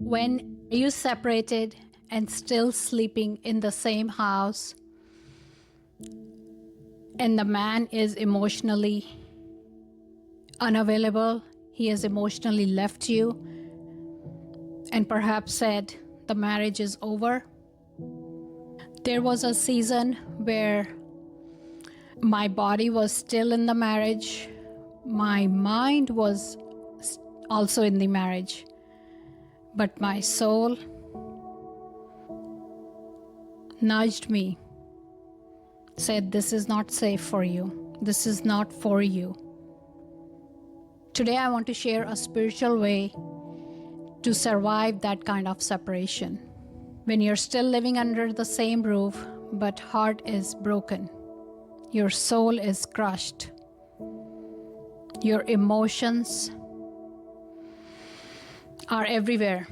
When you separated and still sleeping in the same house, and the man is emotionally unavailable, he has emotionally left you, and perhaps said the marriage is over. There was a season where my body was still in the marriage, my mind was also in the marriage, but my soul nudged me, said, this is not safe for you. This is not for you. Today I want to share a spiritual way to survive that kind of separation. When you're still living under the same roof, but heart is broken, your soul is crushed, your emotions are everywhere.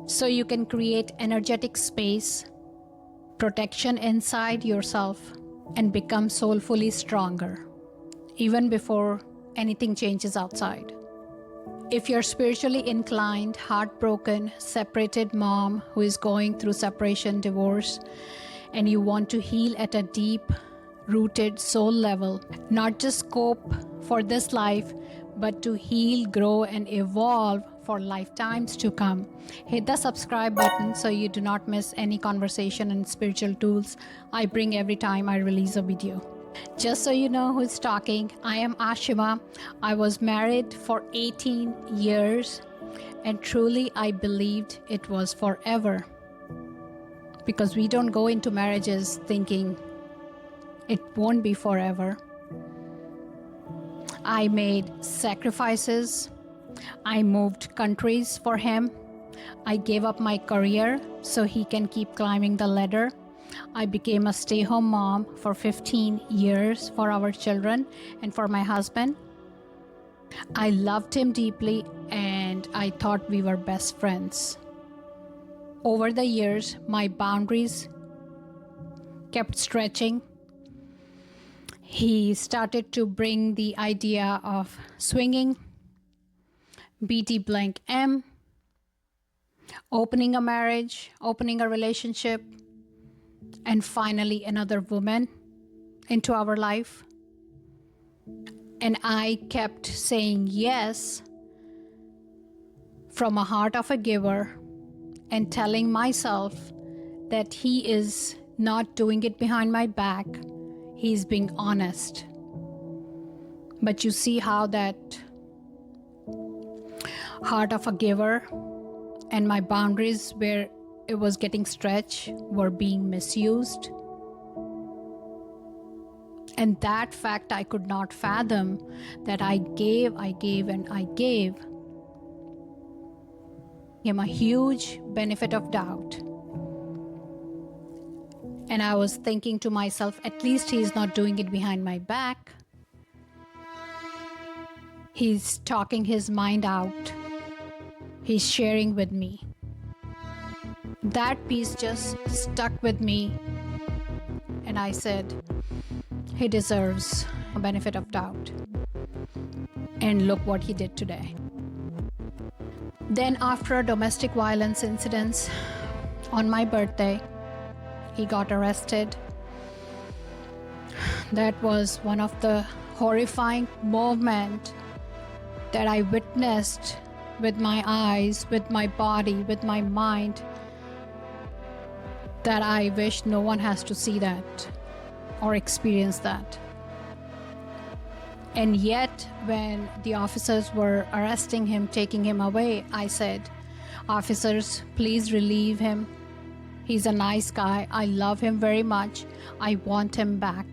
So you can create energetic space, protection inside yourself, and become soulfully stronger, even before anything changes outside. If you're spiritually inclined, heartbroken, separated mom who is going through separation, divorce, and you want to heal at a deep-rooted soul level, not just cope for this life, but to heal, grow, and evolve for lifetimes to come, hit the subscribe button so you do not miss any conversation and spiritual tools I bring every time I release a video. Just so you know who's talking, I am Ashima. I was married for 18 years, and truly I believed it was forever, because we don't go into marriages thinking it won't be forever. I made sacrifices. I moved countries for him. I gave up my career so he can keep climbing the ladder. I became a stay-home mom for 15 years for our children and for my husband. I loved him deeply, and I thought we were best friends. Over the years, my boundaries kept stretching. He started to bring the idea of swinging, BT blank M, opening a marriage, opening a relationship, and finally another woman into our life. And I kept saying yes from a heart of a giver and telling myself that he is not doing it behind my back. He's being honest. But you see how that heart of a giver and my boundaries where it was getting stretched were being misused. And that fact I could not fathom, that I gave, and I gave him a huge benefit of doubt. And I was thinking to myself, at least he's not doing it behind my back. He's talking his mind out. He's sharing with me. That piece just stuck with me, and I said, he deserves a benefit of doubt. And look what he did today. Then after a domestic violence incident on my birthday, he got arrested. That was one of the horrifying moments that I witnessed with my eyes, with my body, with my mind, that I wish no one has to see that or experience that. And yet, when the officers were arresting him, taking him away, I said, officers, please relieve him. He's a nice guy. I love him very much. I want him back.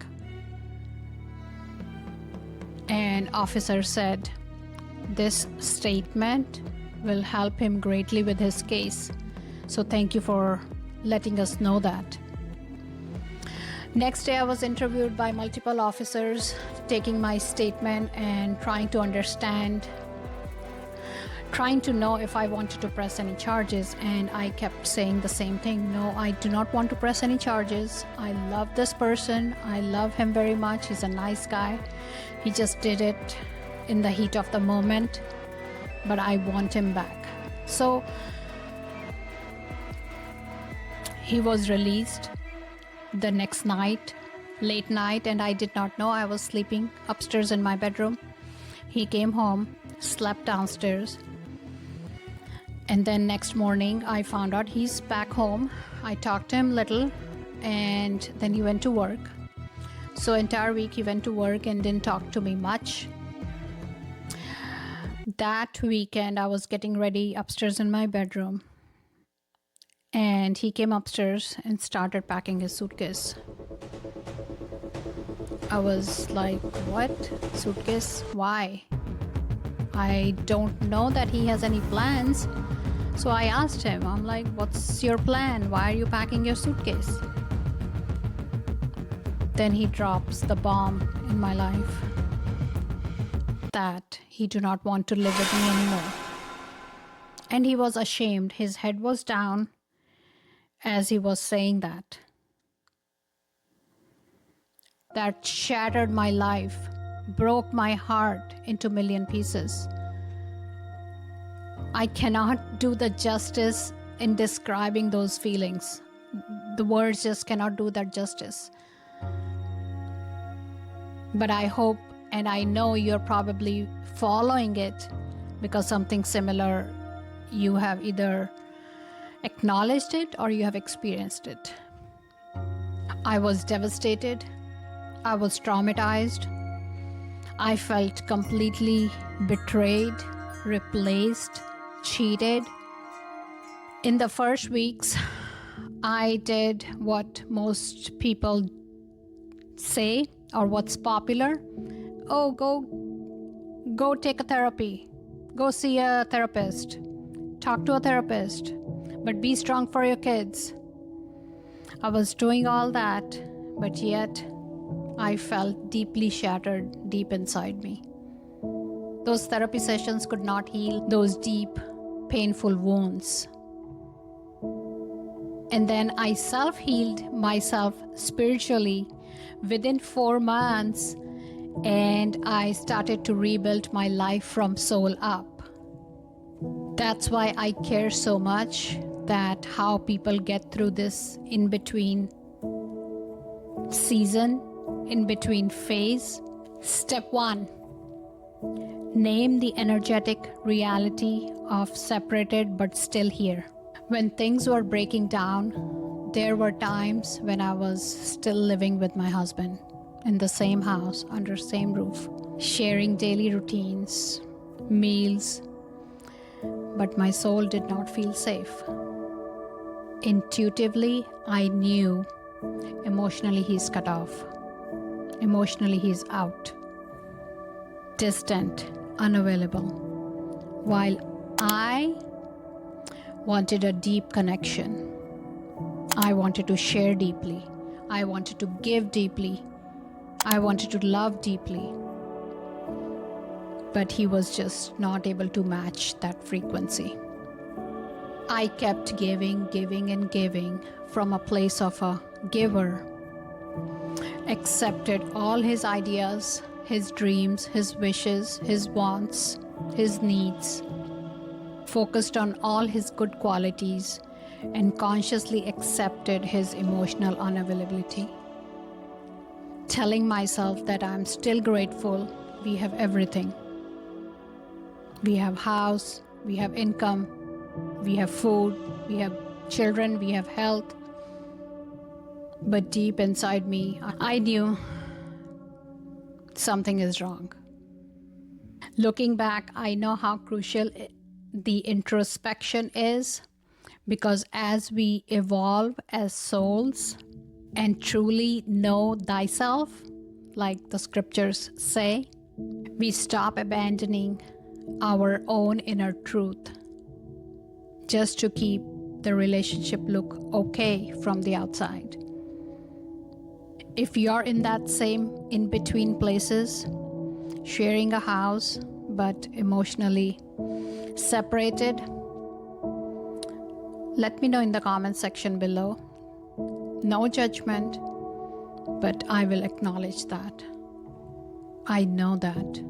And officer said, this statement will help him greatly with his case. So thank you for letting us know that. Next day, I was interviewed by multiple officers, taking my statement and trying to understand, trying to know if I wanted to press any charges. And I kept saying the same thing. No, I do not want to press any charges. I love this person. I love him very much. He's a nice guy. He just did it in the heat of the moment, but I want him back. So he was released the next night, late night, and I did not know. I was sleeping upstairs in my bedroom. He came home, slept downstairs, and then next morning I found out he's back home. I talked to him little, and then he went to work. So entire week he went to work and didn't talk to me much. That weekend I was getting ready upstairs in my bedroom, and he came upstairs and started packing his suitcase. I was like, what? Suitcase? Why? I don't know that he has any plans. So I asked him, I'm like, what's your plan? Why are you packing your suitcase? Then he drops the bomb in my life that he do not want to live with me anymore. And he was ashamed. His head was down as he was saying that. That shattered my life, broke my heart into a million pieces. I cannot do the justice in describing those feelings. The words just cannot do that justice. But I hope and I know you're probably following it because something similar, you have either acknowledged it or you have experienced it. I was devastated. I was traumatized. I felt completely betrayed, replaced, cheated. In the first weeks, I did what most people say or what's popular. Oh, go take a therapy. Go see a therapist. Talk to a therapist. But be strong for your kids. I was doing all that, but yet I felt deeply shattered deep inside me. Those therapy sessions could not heal those deep, painful wounds. And then I self-healed myself spiritually within 4 months, and I started to rebuild my life from soul up. That's why I care so much that how people get through this in-between season, in-between phase. Step 1, name the energetic reality of separated but still here. When things were breaking down, there were times when I was still living with my husband in the same house, under same roof, sharing daily routines, meals, but my soul did not feel safe. Intuitively, I knew emotionally he's cut off. Emotionally, he's out, distant, unavailable. While I wanted a deep connection. I wanted to share deeply. I wanted to give deeply. I wanted to love deeply. But he was just not able to match that frequency. I kept giving and giving from a place of a giver. Accepted all his ideas, his dreams, his wishes, his wants, his needs. Focused on all his good qualities and consciously accepted his emotional unavailability. Telling myself that I'm still grateful, we have everything. We have house, we have income, we have food, we have children, we have health. But deep inside me, I knew something is wrong. Looking back, I know how crucial the introspection is, because as we evolve as souls and truly know thyself, like the scriptures say, we stop abandoning our own inner truth just to keep the relationship look okay from the outside. If you're in that same in-between places, sharing a house but emotionally separated, let me know in the comment section below. No judgment, but I will acknowledge that. I know that.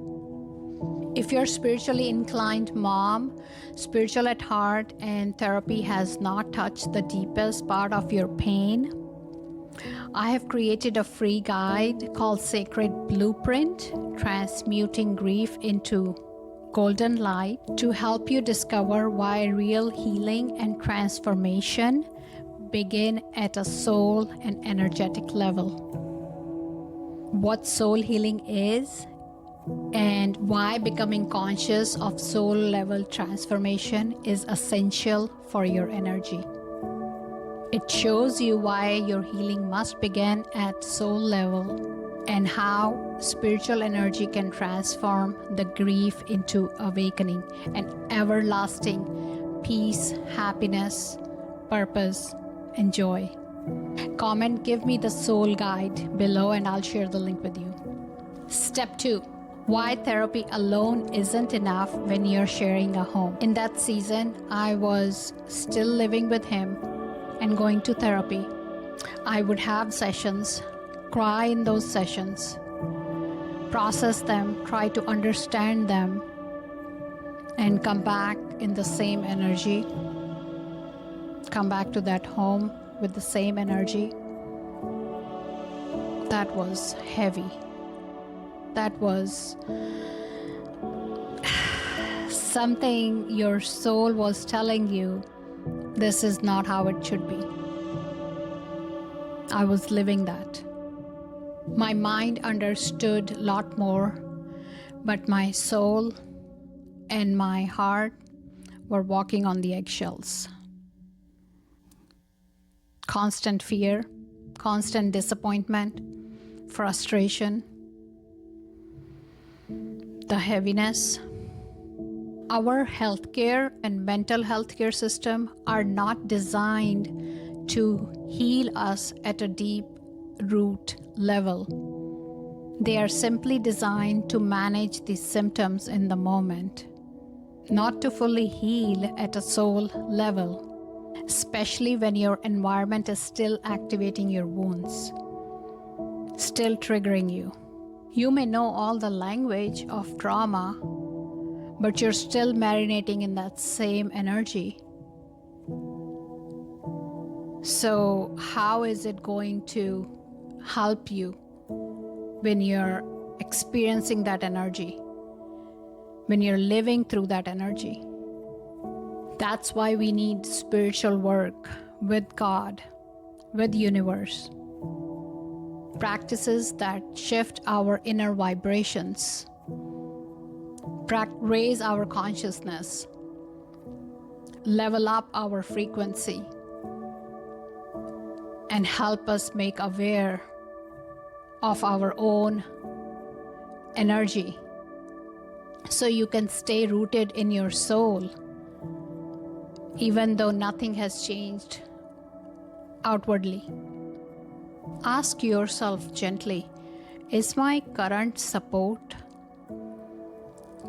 If you're spiritually inclined mom, spiritual at heart, and therapy has not touched the deepest part of your pain, I have created a free guide called Sacred Blueprint, Transmuting Grief into Golden Light, to help you discover why real healing and transformation begin at a soul and energetic level. What soul healing is, and why becoming conscious of soul level transformation is essential for your energy. It shows you why your healing must begin at soul level and how spiritual energy can transform the grief into awakening and everlasting peace, happiness, purpose, and joy. Comment, give me the soul guide below, and I'll share the link with you. Step 2. Why therapy alone isn't enough when you're sharing a home. In that season, I was still living with him and going to therapy. I would have sessions, cry in those sessions, process them, try to understand them, and come back in the same energy, come back to that home with the same energy. That was heavy. That was something your soul was telling you, this is not how it should be. I was living that. My mind understood a lot more, but my soul and my heart were walking on the eggshells. Constant fear, constant disappointment, frustration, the heaviness. Our healthcare and mental health care system are not designed to heal us at a deep root level. They are simply designed to manage the symptoms in the moment, not to fully heal at a soul level, especially when your environment is still activating your wounds, still triggering you. You may know all the language of trauma, but you're still marinating in that same energy. So how is it going to help you when you're experiencing that energy, when you're living through that energy? That's why we need spiritual work with God, with universe. Practices that shift our inner vibrations, raise our consciousness, level up our frequency, and help us make aware of our own energy so you can stay rooted in your soul even though nothing has changed outwardly. Ask yourself gently, is my current support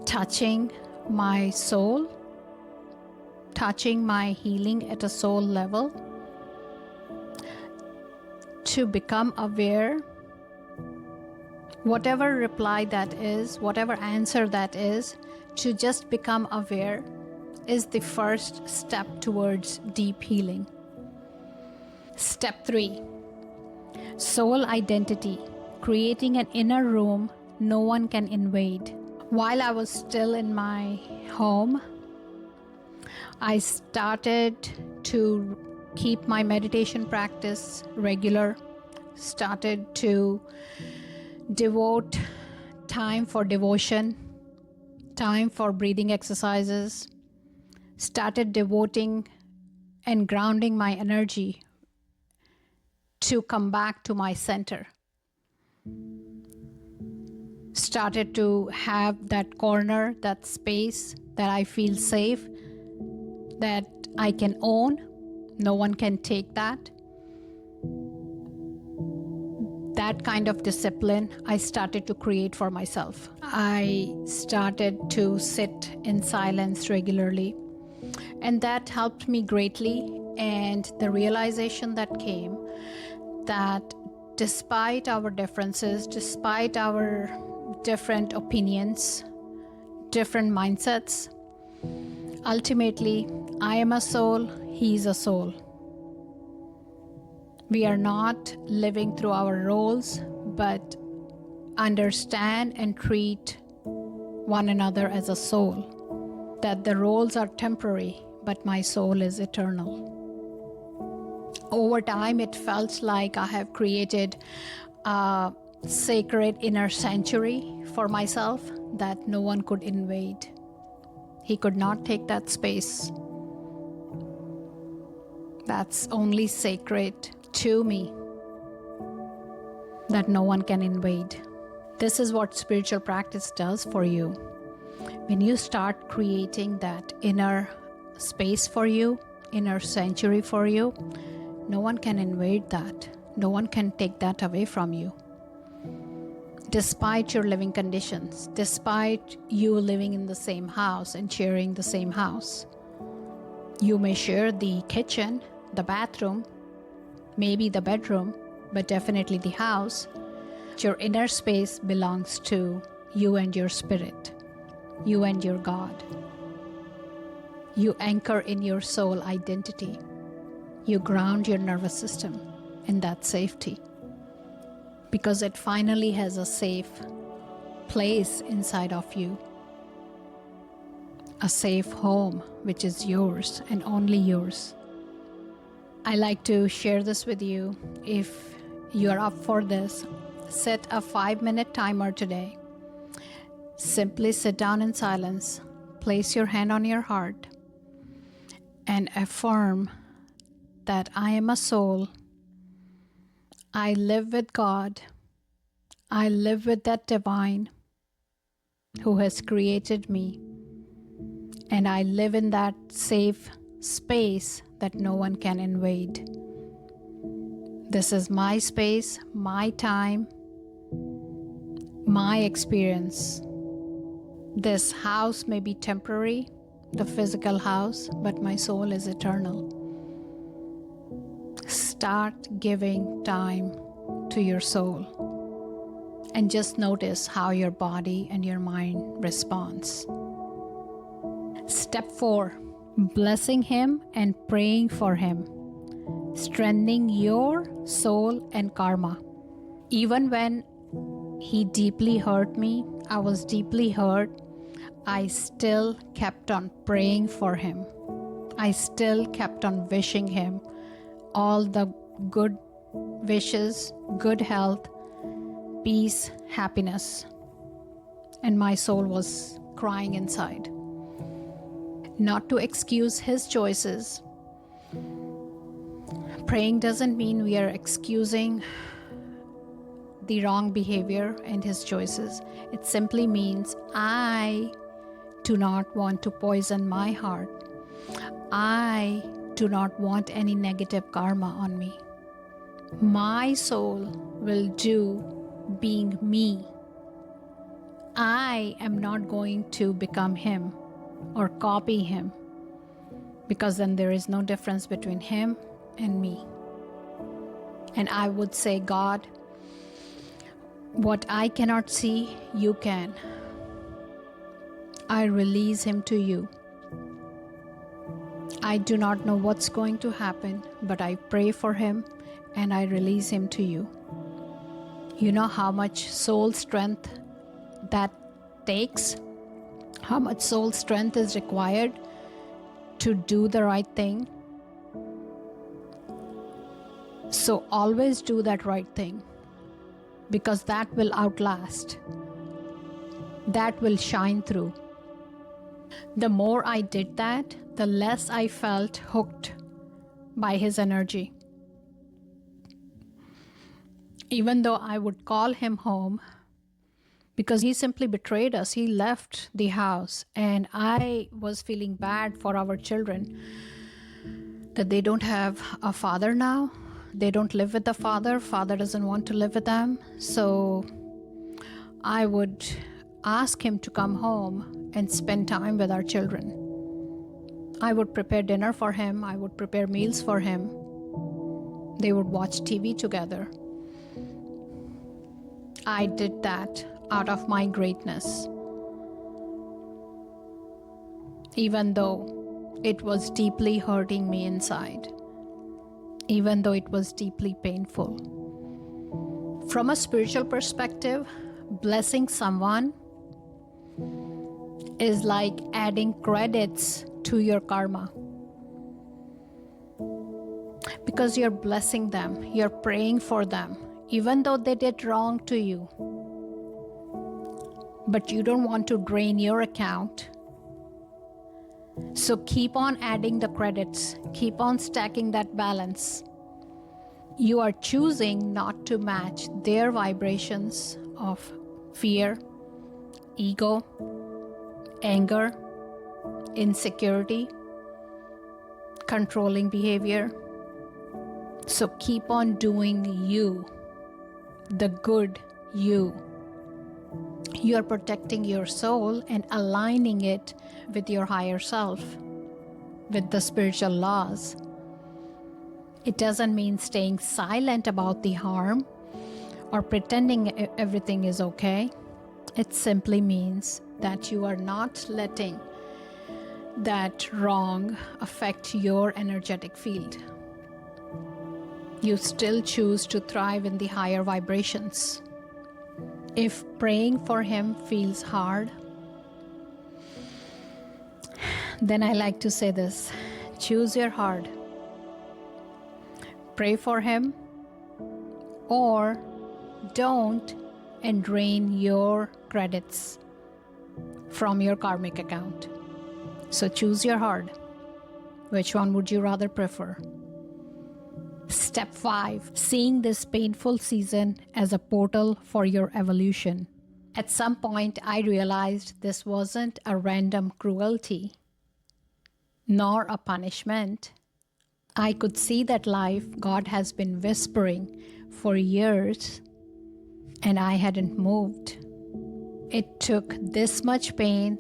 touching my soul, touching my healing at a soul level? To become aware, whatever reply that is, whatever answer that is, to just become aware is the first step towards deep healing. Step 3. Soul identity, creating an inner room no one can invade. While I was still in my home, I started to keep my meditation practice regular, started to devote time for devotion, time for breathing exercises, started devoting and grounding my energy to come back to my center. Started to have that corner, that space that I feel safe, that I can own. No one can take that. That kind of discipline I started to create for myself. I started to sit in silence regularly, and that helped me greatly. And the realization that came that despite our differences, despite our different opinions, different mindsets. Ultimately, I am a soul, he is a soul. We are not living through our roles, but understand and treat one another as a soul. That the roles are temporary, but my soul is eternal. Over time, it felt like I have created a sacred inner sanctuary for myself that no one could invade. He could not take that space. That's only sacred to me, that no one can invade. This is what spiritual practice does for you. When you start creating that inner space for you, inner sanctuary for you, no one can invade that. No one can take that away from you. Despite your living conditions, despite you living in the same house and sharing the same house. You may share the kitchen, the bathroom, maybe the bedroom, but definitely the house. Your inner space belongs to you and your spirit, you and your God. You anchor in your soul identity. You ground your nervous system in that safety, because it finally has a safe place inside of you, a safe home which is yours and only yours. I like to share this with you. If you are up for this, set a 5-minute timer today. Simply sit down in silence, place your hand on your heart, and affirm that I am a soul. I live with God. I live with that divine who has created me. And I live in that safe space that no one can invade. This is my space, my time, my experience. This house may be temporary, the physical house, but my soul is eternal. Start giving time to your soul and just notice how your body and your mind responds. Step 4, blessing him and praying for him, strengthening your soul and karma. Even when he deeply hurt me, I was deeply hurt, I still kept on praying for him. I still kept on wishing him all the good wishes, good health, peace, happiness. And my soul was crying inside. Not to excuse his choices. Praying doesn't mean we are excusing the wrong behavior and his choices. It simply means I do not want to poison my heart. I do not want any negative karma on me. My soul will do being me. I am not going to become him or copy him, because then there is no difference between him and me. And I would say, God, what I cannot see, you can. I release him to you. I do not know what's going to happen, but I pray for him and I release him to you. You know how much soul strength that takes? How much soul strength is required to do the right thing? So always do that right thing, because that will outlast. That will shine through. The more I did that, the less I felt hooked by his energy. Even though I would call him home, because he simply betrayed us. He left the house, and I was feeling bad for our children, that they don't have a father now. They don't live with the father. Father doesn't want to live with them. So I would ask him to come home and spend time with our children. I would prepare dinner for him. I would prepare meals for him. They would watch TV together. I did that out of my greatness. even though it was deeply hurting me inside, even though it was deeply painful. From a spiritual perspective, blessing someone is like adding credits to your karma. Because you're blessing them, you're praying for them, even though they did wrong to you. But you don't want to drain your account. So keep on adding the credits, keep on stacking that balance. You are choosing not to match their vibrations of fear, ego, anger, insecurity, controlling behavior. So keep on doing you, the good you. You are protecting your soul and aligning it with your higher self, with the spiritual laws. It doesn't mean staying silent about the harm or pretending everything is okay. It simply means that you are not letting that wrong affect your energetic field. You still choose to thrive in the higher vibrations. If praying for him feels hard, then I like to say this: choose your heart. Pray for him or don't, and drain your credits from your karmic account. So choose your heart. Which one would you rather prefer? Step 5, seeing this painful season as a portal for your evolution. At some point, I realized this wasn't a random cruelty, nor a punishment. I could see that life God has been whispering for years, and I hadn't moved. It took this much pain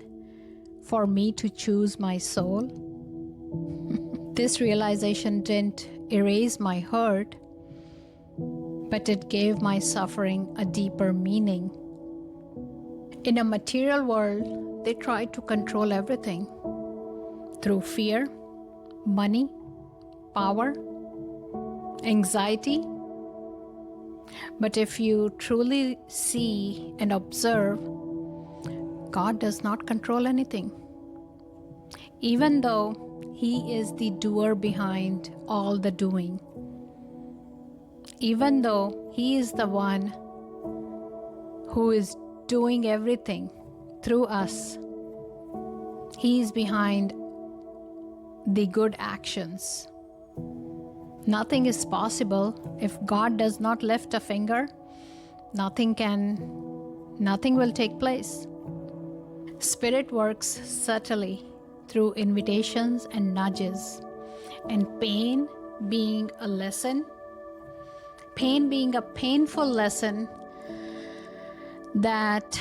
for me to choose my soul. This realization didn't erase my hurt, but it gave my suffering a deeper meaning. In a material world, they try to control everything through fear, money, power, anxiety. But if you truly see and observe, God does not control anything. Even though He is the doer behind all the doing, even though He is the one who is doing everything through us, He is behind the good actions. Nothing is possible if God does not lift a finger. Nothing will take place. Spirit works subtly through invitations and nudges, and pain being a lesson, pain being a painful lesson that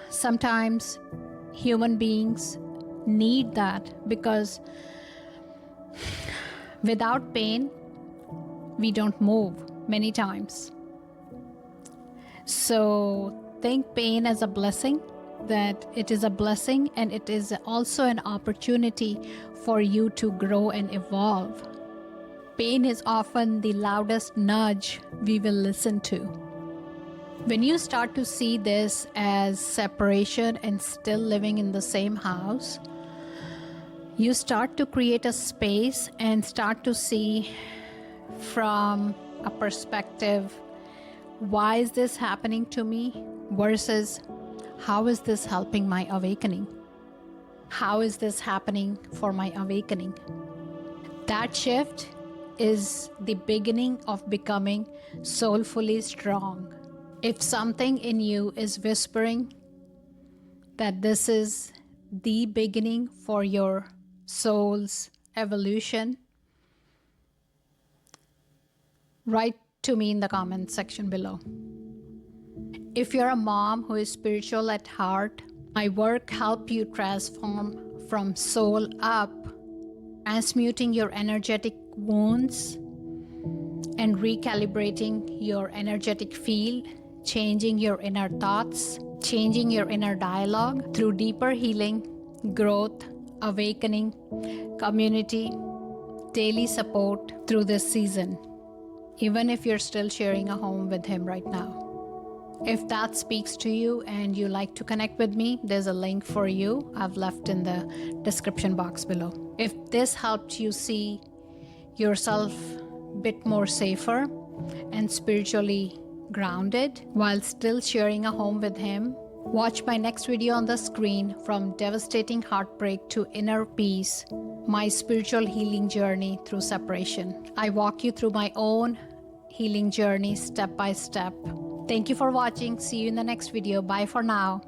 sometimes human beings need that, because without pain, we don't move many times. So think pain as a blessing, that it is a blessing and it is also an opportunity for you to grow and evolve. Pain is often the loudest nudge we will listen to. When you start to see this as separation and still living in the same house, you start to create a space and start to see from a perspective, why is this happening to me, versus how is this helping my awakening? How is this happening for my awakening? That shift is the beginning of becoming soulfully strong. If something in you is whispering that this is the beginning for your soul's evolution, write to me in the comment section below. If you're a mom who is spiritual at heart, my work helps you transform from soul up, transmuting your energetic wounds and recalibrating your energetic field, changing your inner thoughts, changing your inner dialogue through deeper healing, growth, awakening, community, daily support through this season, even if you're still sharing a home with him right now. If that speaks to you and you like to connect with me, there's a link for you I've left in the description box below. If this helped you see yourself a bit more safer and spiritually grounded while still sharing a home with him, watch my next video on the screen, From Devastating Heartbreak to Inner Peace, my spiritual healing journey through separation. I walk you through my own healing journey step by step. Thank you for watching. See you in the next video. Bye for now.